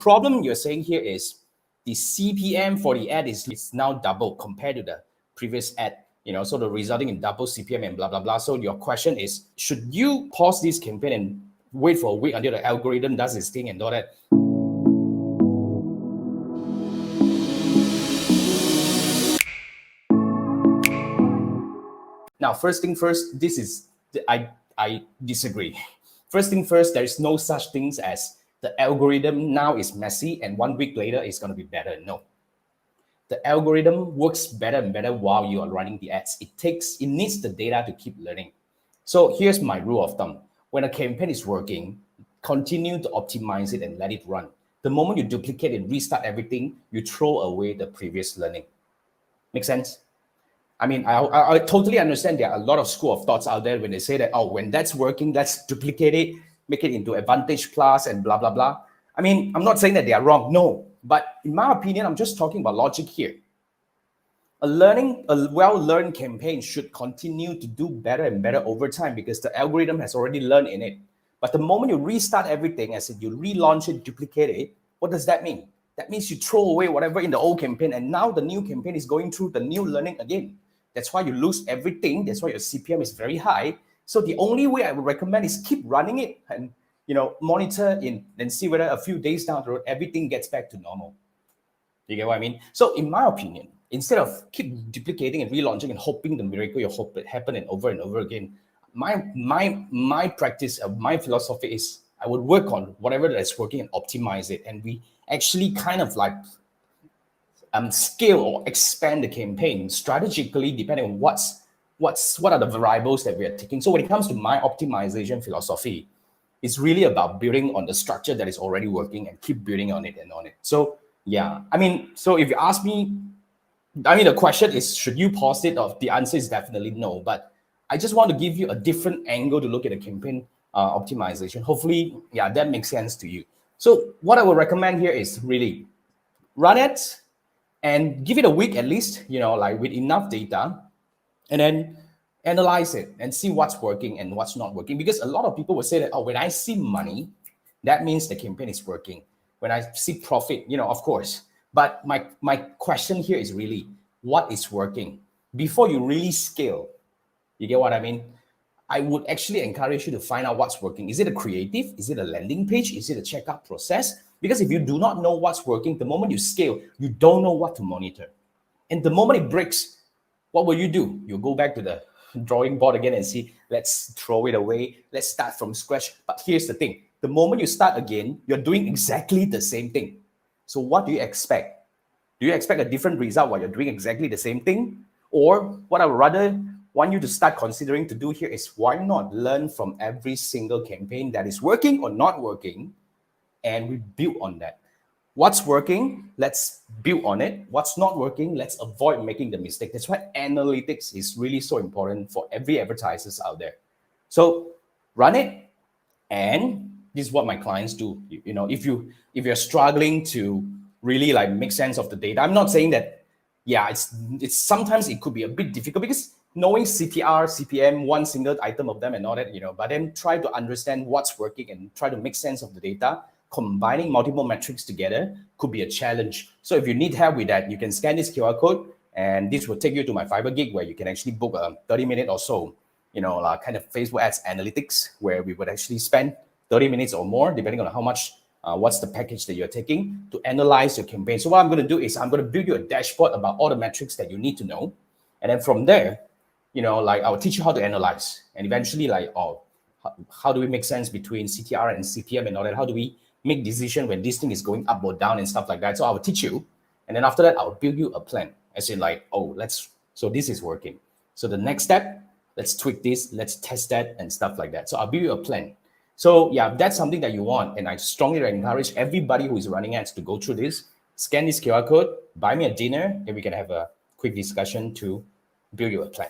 problem you're saying here is the CPM for the ad is now double compared to the previous ad, so the resulting in double CPM and blah, blah, blah. So your question is, should you pause this campaign and wait for a week until the algorithm does its thing and all that? Now, first thing first, I disagree. First thing first, there is no such things as the algorithm now is messy and 1 week later it's going to be better. No. The algorithm works better and better while you are running the ads. It needs the data to keep learning. So here's my rule of thumb. When a campaign is working, continue to optimize it and let it run. The moment you duplicate and restart everything, you throw away the previous learning. Make sense? I mean, I totally understand there are a lot of school of thoughts out there when they say that, oh, when that's working, let's duplicate it, make it into Advantage Plus and blah, blah, blah. I mean, I'm not saying that they are wrong, no. But in my opinion, I'm just talking about logic here. A well-learned campaign should continue to do better and better over time because the algorithm has already learned in it. But the moment you restart everything, as in you relaunch it, duplicate it, what does that mean? That means you throw away whatever in the old campaign and now the new campaign is going through the new learning again. That's why you lose everything. That's why your CPM is very high. So the only way I would recommend is keep running it and monitor and see whether a few days down the road, everything gets back to normal. You get what I mean? So in my opinion, instead of keep duplicating and relaunching and hoping the miracle you hope it happen and over again, my practice, my philosophy is I would work on whatever that's working and optimize it. And we actually kind of like scale or expand the campaign strategically depending on what are the variables that we are taking. So when it comes to my optimization philosophy, it's really about building on the structure that is already working and keep building on it and on it. So yeah, I mean, so if you ask me, the question is, should you pause it? The answer is definitely no. But I just want to give you a different angle to look at the campaign optimization. Hopefully, yeah, that makes sense to you. So what I would recommend here is really run it and give it a week at least, like with enough data, and then analyze it and see what's working and what's not working. Because a lot of people will say that, oh, when I see money, that means the campaign is working. When I see profit, of course. But my question here is really, what is working? Before you really scale, you get what I mean? I would actually encourage you to find out what's working. Is it a creative? Is it a landing page? Is it a checkout process? Because if you do not know what's working, the moment you scale, you don't know what to monitor. And the moment it breaks, what will you do? You'll go back to the drawing board again and see, let's throw it away. Let's start from scratch. But here's the thing. The moment you start again, you're doing exactly the same thing. So what do you expect? Do you expect a different result while you're doing exactly the same thing? Or what I would rather want you to start considering to do here is, why not learn from every single campaign that is working or not working, and we build on that. What's working, let's build on it. What's not working, let's avoid making the mistake. That's why analytics is really so important for every advertisers out there. So run it, and this is what my clients do. If you're struggling to really like make sense of the data, I'm not saying that, yeah, it's sometimes it could be a bit difficult because knowing CTR, CPM, one single item of them and all that, but then try to understand what's working and try to make sense of the data. Combining multiple metrics together could be a challenge. So if you need help with that, you can scan this QR code, and this will take you to my Fiverr gig where you can actually book a 30-minute or so, kind of Facebook ads analytics, where we would actually spend 30 minutes or more, depending on how much, what's the package that you're taking to analyze your campaign. So what I'm going to do is I'm going to build you a dashboard about all the metrics that you need to know. And then from there, I'll teach you how to analyze, and eventually how do we make sense between CTR and CPM and all that? How do we make decision when this thing is going up or down and stuff like that? So I will teach you. And then after that, I'll build you a plan. As in so this is working. So the next step, let's tweak this, let's test that and stuff like that. So I'll build you a plan. So yeah, that's something that you want. And I strongly encourage everybody who is running ads to go through this, scan this QR code, buy me a dinner, and we can have a quick discussion to build you a plan.